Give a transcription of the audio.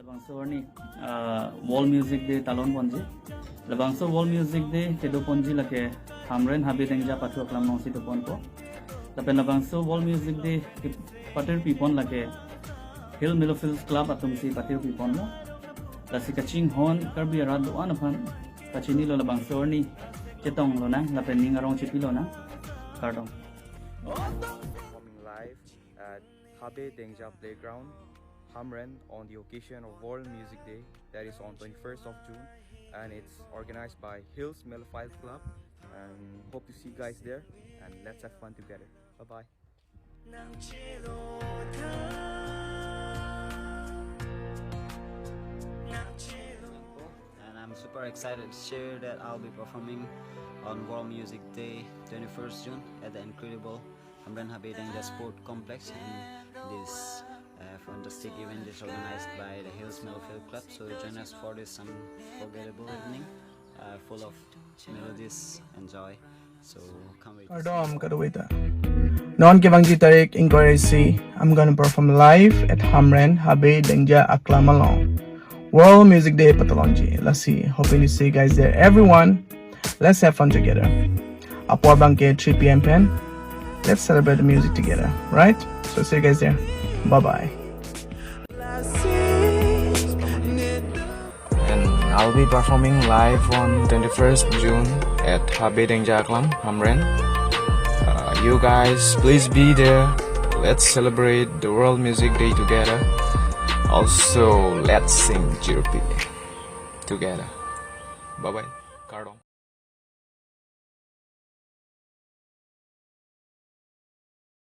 Labangso ni wall music de talon ponji. Labangso wall music de kedo ponji lake hamren habe dengja patu aklam nong situ ponpo. Tapi labangso wall music de patir pipon lake Hill Millfields Club atum si patir pipon lo. Lasi kaching hon karbi arad doan apan kachini lo labangso ni cetong lo na lapen ning arong chipi lo na kardong. Performing live at Habe Dengja Playground, Hamren, on the occasion of World Music Day, that is on 21st of June, and it's organized by Hills Millfields Club. And hope to see you guys there, and let's have fun together. Bye bye. And I'm super excited to share that I'll be performing on World Music Day 21st June at the incredible HAMREN HABE DENJA Sport Complex, and this fantastic event is organized by the Hills Millfields Club. So join us for this unforgettable evening full of melodies and joy. So come with us. Non kevangji tarik inquiry, I'm gonna perform live at HAMREN HABE DENJA Aklamalong World Music Day Patolonji. Let's see, hoping to see you guys there. Everyone, let's have fun together. Upward Banke 3 p.m. pen. Let's celebrate the music together, right? So see you guys there. Bye bye. And I'll be performing live on 21st June at Habe Dengja Aklam, Hamren. You guys, please be there. Let's celebrate the World Music Day together. Also, let's sing Jirpi together. Bye bye.